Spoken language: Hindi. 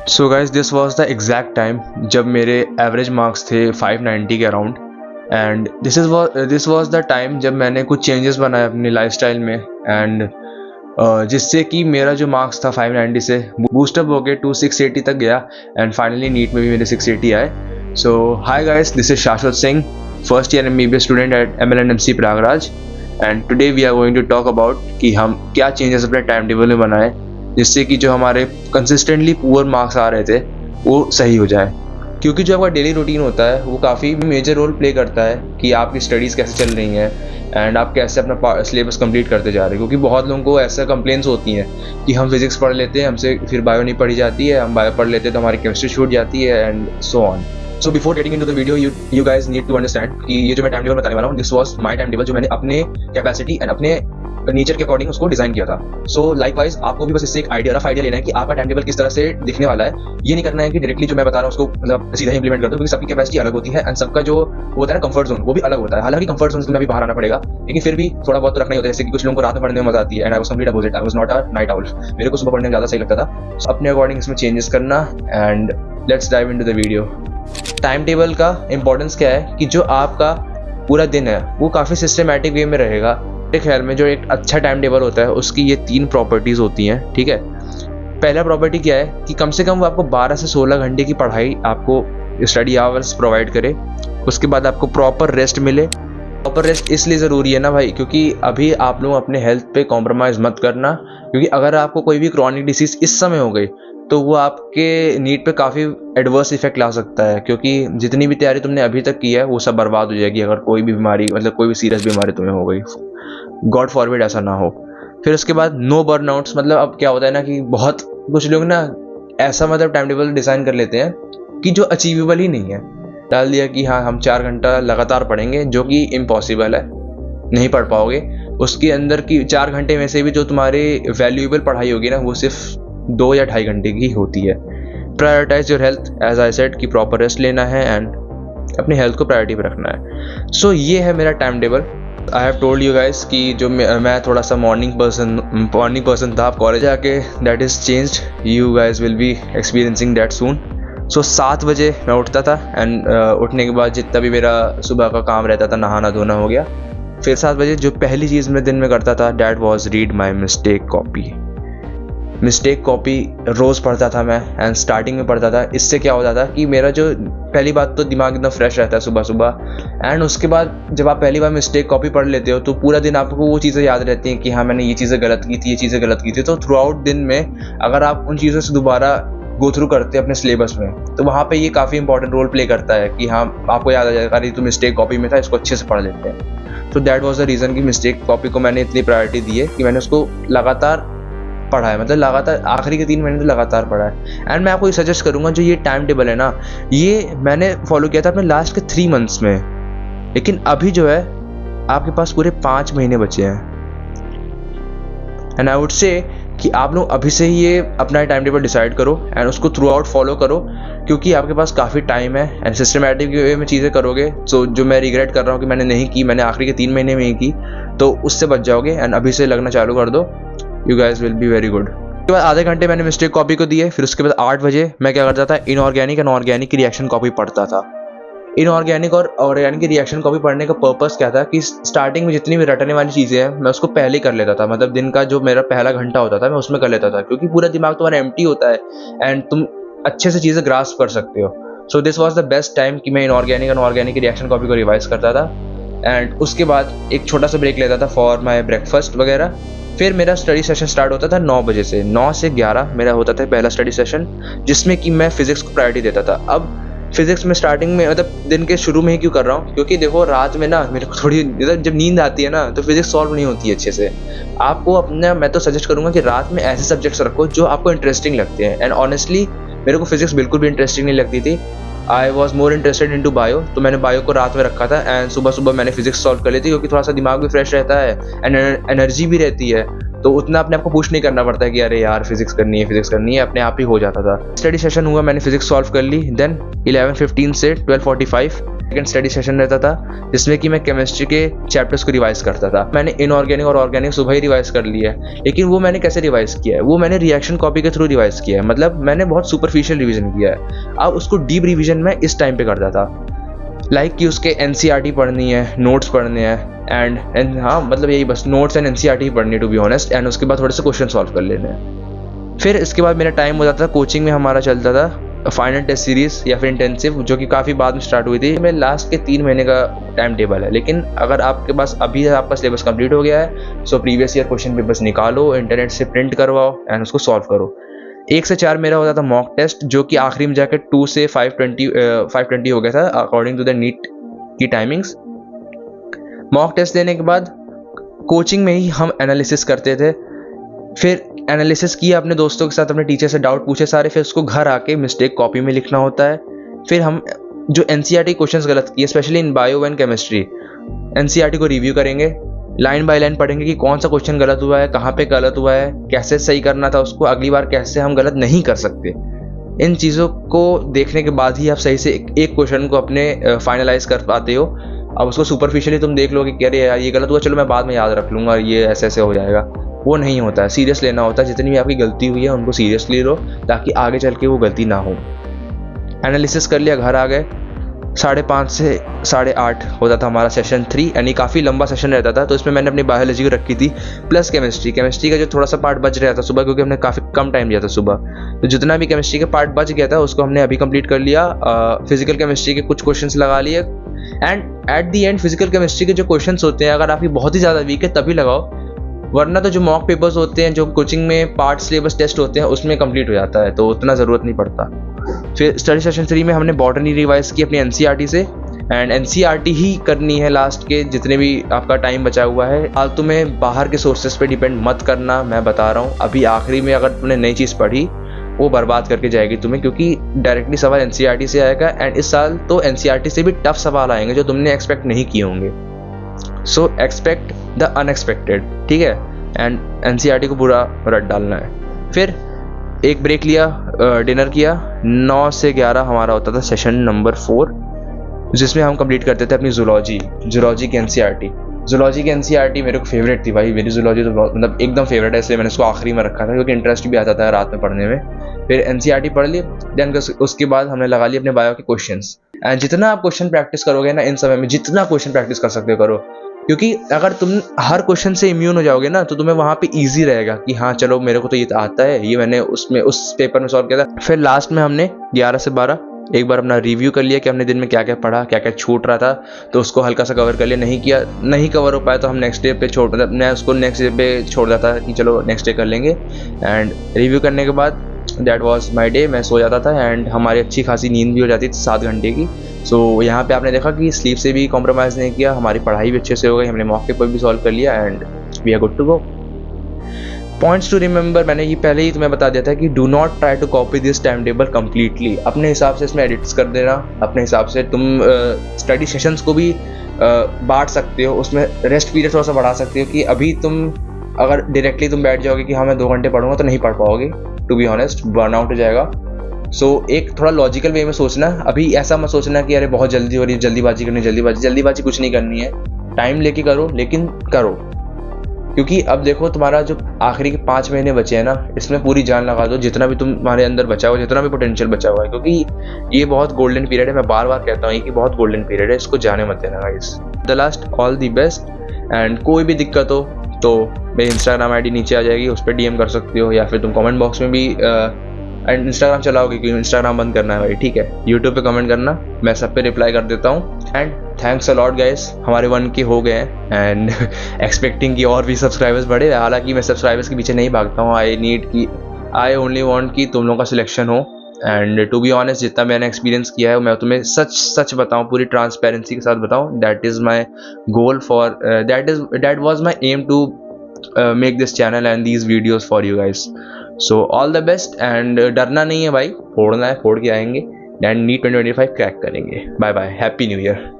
So guys this was the exact time जब मेरे एवरेज मार्क्स थे 590 के around. And this was the time जब मैंने कुछ चेंजेस बनाए अपनी लाइफस्टाइल में एंड जिससे कि मेरा जो मार्क्स था 590 से बूस्टअप होके 680 तक गया एंड फाइनली नीट में भी मेरे 680 आए। So hi guys, this is Shashwat Singh, first year MBBS student at MLNMC Prayagraj. And today we are going to talk about कि हम क्या चेंजेस अपने टाइम टेबल में बनाए जिससे कि जो हमारे कंसिस्टेंटली पुअर मार्क्स आ रहे थे वो सही हो जाए। क्योंकि जो आपका डेली रूटीन होता है वो काफ़ी मेजर रोल प्ले करता है कि आपकी स्टडीज़ कैसे चल रही हैं एंड आप कैसे अपना सिलेबस कंप्लीट करते जा रहे हैं। क्योंकि बहुत लोगों को ऐसा कंप्लेंट्स होती हैं कि हम फिजिक्स पढ़ लेते हैं, हमसे फिर बायो नहीं पढ़ी जाती है, हम बायो पढ़ लेते हैं तो हमारी केमिस्ट्री छूट जाती है and so on. So before getting into the video you guys need to understand कि ये जो मैं टाइम टेबल बताने वाला हूँ this was my time table जो मैंने अपने कैपेसिटी एंड अपने नेचर के अकॉर्डिंग उसको डिजाइन किया था। सो लाइकवाइज आपको भी बस इससे एक रफ आइडिया लेना है कि आपका टाइम टेबल किस तरह से दिखने वाला है। ये नहीं करना है कि डायरेक्टली जो मैं बता रहा हूँ उसको मतलब सीधा इंप्लीमेंट कर दो, क्योंकि सबकी कैपेसिटी अलग होती है एंड सबका जो होता है ना कंफर्ट जोन वो भी अलग होता है। हालांकि कंफर्ट जोन से तुम्हें भी बाहर आना पड़ेगा, लेकिन फिर भी थोड़ा बहुत तो रखना ही होता है। जैसे कि कुछ लोगों को रात में पढ़ने में मजा आती है and I was complete opposite, I was not a night owl. मेरे को सुबह पढ़ने में ज्यादा सही लगता था। So, अपने अकॉर्डिंग इसमें चेंजेस करना and let's dive into the video. Time table का इंपॉर्टेंस क्या है कि जो आपका पूरा दिन है वो काफ़ी सिस्टमेटिक वे में रहेगा। मेरे ख्याल में जो एक अच्छा टाइम टेबल होता है उसकी ये 3 प्रॉपर्टीज़ होती हैं, ठीक है। पहला प्रॉपर्टी क्या है कि कम से कम वो आपको 12 से 16 घंटे की पढ़ाई आपको स्टडी आवर्स प्रोवाइड करे। उसके बाद आपको प्रॉपर रेस्ट मिले। प्रॉपर रेस्ट इसलिए ज़रूरी है ना भाई, क्योंकि अभी आप लोग अपने हेल्थ पे कॉम्प्रोमाइज़ मत करना, क्योंकि अगर आपको कोई भी क्रॉनिक डिसीज़ इस समय हो गई तो वो आपके नीट पे काफ़ी एडवर्स इफेक्ट ला सकता है। क्योंकि जितनी भी तैयारी तुमने अभी तक की है वो सब बर्बाद हो जाएगी अगर कोई भी बीमारी मतलब कोई भी सीरियस बीमारी तुम्हें हो गई। गॉड फॉरबिड ऐसा ना हो। फिर उसके बाद नो बर्नआउट्स। मतलब अब क्या होता है ना कि बहुत कुछ लोग ना ऐसा मतलब टाइम टेबल डिज़ाइन कर लेते हैं कि जो अचीवेबल ही नहीं है। डाल दिया कि हाँ हम 4 घंटा लगातार पढ़ेंगे, जो कि इम्पॉसिबल है, नहीं पढ़ पाओगे। उसके अंदर की 4 घंटे में से भी जो तुम्हारी वैल्यूएबल पढ़ाई होगी ना वो सिर्फ 2 या 2.5 घंटे की होती है। Prioritise your health as I said कि प्रॉपर रेस्ट लेना है एंड अपनी हेल्थ को प्रायोरिटी पर रखना है। सो ये है मेरा time table. I have told you guys कि जो मैं थोड़ा सा मॉर्निंग पर्सन था। आप कॉलेज आके that is changed, you guys will be experiencing that soon. So 7 बजे मैं उठता था एंड उठने के बाद जितना भी मेरा सुबह का काम रहता था नहाना धोना हो गया। फिर 7 बजे जो पहली चीज़ मैं दिन में करता था that was read my mistake copy रोज़ पढ़ता था मैं एंड स्टार्टिंग में पढ़ता था। इससे क्या होता था कि मेरा जो पहली बात तो दिमाग एकदम फ्रेश रहता है सुबह सुबह एंड उसके बाद जब आप पहली बार मिस्टेक कॉपी पढ़ लेते हो तो पूरा दिन आपको वो चीज़ें याद रहती हैं कि हाँ मैंने ये चीज़ें गलत की थी। तो थ्रू आउट दिन में अगर आप उन चीज़ों से दोबारा गो थ्रू करते हैं अपने सिलेबस में तो वहाँ पे ये काफ़ी इंपॉर्टेंट रोल प्ले करता है कि हाँ आपको याद आ जाएगा अरे तो मिस्टेक कॉपी में था, इसको अच्छे से पढ़ लेते हैं। तो दैट वाज द रीज़न कि मिस्टेक कॉपी को मैंने इतनी प्रायोरिटी दी है कि मैंने उसको लगातार पढ़ा है। मतलब लगातार आखिरी के 3 महीने तो लगातार पढ़ा है। एंड मैं आपको ये सजेस्ट करूँगा जो ये टाइम टेबल है ना ये मैंने फॉलो किया था अपने लास्ट के 3 मंथ्स में, लेकिन अभी जो है आपके पास पूरे 5 महीने बचे हैं। एंड आई वुड से कि आप लोग अभी से ही ये अपना टाइम टेबल डिसाइड करो एंड उसको थ्रू आउट फॉलो करो, क्योंकि आपके पास काफ़ी टाइम है एंड सिस्टमेटिक वे में चीज़ें करोगे। सो जो मैं रिग्रेट कर रहा हूँ कि मैंने नहीं की, मैंने आखिरी के 3 महीने में ही की, तो उससे बच जाओगे एंड अभी से लगना चालू कर दो। You guys will be very good. उसके बाद आधे घंटे मैंने मिस्टेक कॉपी को दिए। फिर उसके बाद 8 बजे मैं क्या करता था इनऑर्गेनिक एंड ऑर्गेनिक की रिएक्शन कॉपी पढ़ता था। इनऑर्गेनिक और ऑर्गेनिक की रिएक्शन कॉपी पढ़ने का पर्पस क्या था कि स्टार्टिंग में जितनी भी रटने वाली चीज़ें हैं मैं उसको पहले कर लेता था। मतलब दिन का जो मेरा पहला घंटा होता था मैं उसमें कर लेता था, क्योंकि पूरा दिमाग तुम्हारा एम्प्टी होता है एंड तुम अच्छे से चीज़ें ग्रास्प कर सकते हो। So this was the best time कि मैं इनऑर्गेनिक एंड ऑर्गेनिक की रिएक्शन कॉपी को रिवाइज करता था। एंड उसके बाद एक छोटा सा ब्रेक लेता था फॉर माई ब्रेकफास्ट वगैरह। फिर मेरा स्टडी सेशन स्टार्ट होता था 9 बजे से। 9 से 11 मेरा होता था पहला स्टडी सेशन, जिसमें कि मैं फिजिक्स को प्रायोरिटी देता था। अब फिजिक्स में स्टार्टिंग में मतलब दिन के शुरू में ही क्यों कर रहा हूँ, क्योंकि देखो रात में ना मेरे को थोड़ी जब नींद आती है ना तो फिजिक्स सॉल्व नहीं होती है अच्छे से। आपको अपना मैं तो सजेस्ट करूँगा कि रात में ऐसे सब्जेक्ट्स रखो जो आपको इंटरेस्टिंग लगते हैं। एंड ऑनेस्टली मेरे को फिजिक्स बिल्कुल भी इंटरेस्टिंग नहीं लगती थी। I was more interested in to bio, तो मैंने बायो को रात में रखा था एंड सुबह सुबह मैंने फिजिक्स सॉल्व कर ली थी, क्योंकि थोड़ा सा दिमाग भी फ्रेश रहता है एंड एनर्जी भी रहती है। तो उतना अपने आप को पुश नहीं करना पड़ता है कि अरे यार फिजिक्स करनी है, अपने आप ही हो जाता था। स्टडी सेशन हुआ, मैंने फिजिक्स सॉल्व कर ली। देन 11:15 से 12:45 सेकंड स्टडी सेशन रहता था जिसमें कि मैं केमिस्ट्री के चैप्टर्स को रिवाइज करता था। मैंने इनऑर्गेनिक और ऑर्गेनिक सुबह ही रिवाइज कर लिया है, लेकिन वो मैंने कैसे रिवाइज किया है, वो मैंने रिएक्शन कॉपी के थ्रू रिवाइज किया है। मतलब मैंने बहुत सुपरफिशियल रिवीजन किया है। अब उसको डीप रिवीजन मैं इस टाइम पे करता था, लाइक कि उसके एनसीईआरटी पढ़नी है, नोट्स पढ़ने हैं एंड हाँ मतलब यही बस नोट्स एंड एनसीईआरटी पढ़नी है टू बी ऑनेस्ट, एंड उसके बाद थोड़े से क्वेश्चन सॉल्व कर लेने हैं। फिर इसके बाद मेरा टाइम हो जाता था कोचिंग में, हमारा चलता था फाइनल टेस्ट सीरीज या फिर इंटेंसिव, जो कि काफ़ी बाद में स्टार्ट हुई थी। मेरे लास्ट के 3 महीने का टाइम टेबल है, लेकिन अगर आपके पास अभी आपका सिलेबस कंप्लीट हो गया है so previous year question papers निकालो, इंटरनेट से प्रिंट करवाओ एंड उसको सॉल्व करो। 1 से 4 मेरा होता था मॉक टेस्ट, जो कि आखिरी में जाकर 2 से 520 हो गया था अकॉर्डिंग टू द नीट की टाइमिंग्स। मॉक टेस्ट देने के बाद कोचिंग में ही हम एनालिसिस करते थे। फिर एनालिसिस किया अपने दोस्तों के साथ, अपने टीचर से डाउट पूछे सारे, फिर उसको घर आके मिस्टेक कॉपी में लिखना होता है। फिर हम जो एनसीईआरटी क्वेश्चंस गलत किए specially in bio and chemistry, NCERT को रिव्यू करेंगे, लाइन बाय लाइन पढ़ेंगे कि कौन सा क्वेश्चन गलत हुआ है, कहाँ पे गलत हुआ है, कैसे सही करना था उसको, अगली बार कैसे हम गलत नहीं कर सकते। इन चीज़ों को देखने के बाद ही आप सही से एक क्वेश्चन को अपने फाइनलाइज कर पाते हो। अब उसको सुपरफिशियली तुम देख लो कि अरे यार ये गलत हुआ, चलो मैं बाद में याद रख लूँगा, ये ऐसे ऐसे हो जाएगा, वो नहीं होता है। सीरियस लेना होता है, जितनी भी आपकी गलती हुई है उनको सीरियसली लो ताकि आगे चल के वो गलती ना हो। एनालिसिस कर लिया, घर आ गए, 5:30 से 8:30 होता था हमारा सेशन 3, यानी काफ़ी लंबा सेशन रहता था। तो इसमें मैंने अपनी बायोलॉजी को रखी थी प्लस केमिस्ट्री का जो थोड़ा सा पार्ट बच रहा था सुबह, क्योंकि हमने काफ़ी कम टाइम दिया था सुबह, तो जितना भी केमिस्ट्री का पार्ट बच गया था उसको हमने अभी कंप्लीट कर लिया। फिजिकल केमिस्ट्री के कुछ क्वेश्चंस लगा लिए and at the and physical chemistry के जो क्वेश्चंस होते हैं अगर आपकी बहुत ही ज़्यादा वीक है तभी लगाओ, वरना तो जो मॉक पेपर्स होते हैं जो कोचिंग में पार्ट सिलेबस टेस्ट होते हैं उसमें कंप्लीट हो जाता है, तो उतना ज़रूरत नहीं पड़ता। फिर स्टडी सेशन 3 में हमने बॉटनी रिवाइज की अपनी एनसीईआरटी से, एंड एनसीईआरटी ही करनी है लास्ट के जितने भी आपका टाइम बचा हुआ है। फालतू में बाहर के सोर्सेज पे डिपेंड मत करना, मैं बता रहा हूँ। अभी आखिरी में अगर तुमने नई चीज़ पढ़ी वो बर्बाद करके जाएगी तुम्हें, क्योंकि डायरेक्टली सवाल एनसीईआरटी से आएगा एंड इस साल तो एनसीईआरटी से भी टफ सवाल आएंगे जो तुमने एक्सपेक्ट नहीं किए होंगे। सो एक्सपेक्ट द अनएक्सपेक्टेड, ठीक है, एंड एनसीईआरटी को पूरा रट डालना है। फिर एक ब्रेक लिया, डिनर किया, 9 से 11 हमारा होता था सेशन नंबर 4, जिसमें हम कंप्लीट करते थे अपनी जूलॉजी की एनसीईआरटी। जूलॉजी की एनसीईआरटी मेरे को फेवरेट थी भाई, मेरी जूलॉजी तो बहुत मतलब एकदम फेवरेट है, इसलिए मैंने इसको आखिरी में रखा था क्योंकि इंटरेस्ट भी आता था रात में पढ़ने में। फिर एनसीईआरटी पढ़ ली, देन उसके बाद हमने लगा लिए अपने बायो के क्वेश्चंस। एंड जितना आप क्वेश्चन प्रैक्टिस करोगे ना इन समय में, जितना क्वेश्चन प्रैक्टिस कर सकते हो करो, क्योंकि अगर तुम हर क्वेश्चन से इम्यून हो जाओगे ना तो तुम्हें वहाँ पे इजी रहेगा कि हाँ चलो मेरे को तो ये आता है, ये मैंने उस पेपर में सॉल्व किया था। फिर लास्ट में हमने 11 से 12 एक बार अपना रिव्यू कर लिया कि हमने दिन में क्या क्या पढ़ा, क्या क्या छूट रहा था, तो उसको हल्का सा कवर कर लिया। नहीं कवर हो पाया तो हम नेक्स्ट डे पे मैं उसको नेक्स्ट डे पे छोड़ देता था कि चलो नेक्स्ट डे कर लेंगे। एंड रिव्यू करने के बाद दैट वाज माय डे, मैं सो जाता था एंड हमारी अच्छी खासी नींद भी हो जाती थी 7 घंटे की। सो यहाँ पे आपने देखा कि स्लीप से भी कॉम्प्रोमाइज़ नहीं किया, हमारी पढ़ाई भी अच्छे से हो गई, हमने मॉक पेपर भी सॉल्व कर लिया and we are good to go. Points to remember, मैंने ये पहले ही तुम्हें बता दिया था कि do not try to copy this time table completely. अपने हिसाब से इसमें एडिट्स कर देना, अपने हिसाब से तुम स्टडी सेशंस को भी बांट सकते हो, उसमें रेस्ट पीरियड थोड़ा सा बढ़ा सकते हो कि अभी तुम अगर डायरेक्टली तुम बैठ जाओगे कि हाँ मैं 2 घंटे पढ़ूंगा तो नहीं पढ़ पाओगे, टू बी ऑनेस्ट बर्नआउट हो जाएगा। सो एक थोड़ा लॉजिकल वे में सोचना, अभी ऐसा मत सोचना कि अरे बहुत जल्दी हो रही है, जल्दीबाजी करनी, जल्दीबाजी कुछ नहीं करनी है, टाइम लेके करो लेकिन करो। क्योंकि अब देखो तुम्हारा जो आखिरी के 5 महीने बचे हैं ना, इसमें पूरी जान लगा दो, जितना भी तुम्हारे अंदर बचा हुआ, जितना भी पोटेंशियल बचा हुआ है, क्योंकि ये बहुत गोल्डन पीरियड है। मैं बार बार कहता हूँ कि बहुत गोल्डन पीरियड है, इसको जाने मत देना guys. The last all the best, and कोई भी दिक्कत हो तो मेरी इंस्टाग्राम आईडी नीचे आ जाएगी, उस पर डीएम कर सकते हो, या फिर तुम कमेंट बॉक्स में भी एंड इंस्टाग्राम चलाओगे क्योंकि इंस्टाग्राम बंद करना है भाई, ठीक है। यूट्यूब पे कमेंट करना, मैं सब पे रिप्लाई कर देता हूँ। And thanks a lot guys, हमारे 1K हो गए हैं एंड एक्सपेक्टिंग कि और भी सब्सक्राइबर्स बढ़े। हालांकि मैं सब्सक्राइबर्स के पीछे नहीं भागता हूँ, आई ओनली वांट कि तुम लोगों का सिलेक्शन हो। एंड टू बी ऑनेस्ट, जितना मैंने एक्सपीरियंस किया है मैं तुम्हें सच बताऊँ, पूरी ट्रांसपेरेंसी के साथ बताऊँ, that is my goal for that was my aim to make this channel and these videos for you guys. So all the best, and डरना नहीं है भाई, फोड़ना है, फोड़ के आएंगे एंड नीट 2025 क्रैक करेंगे। Bye bye, happy new year.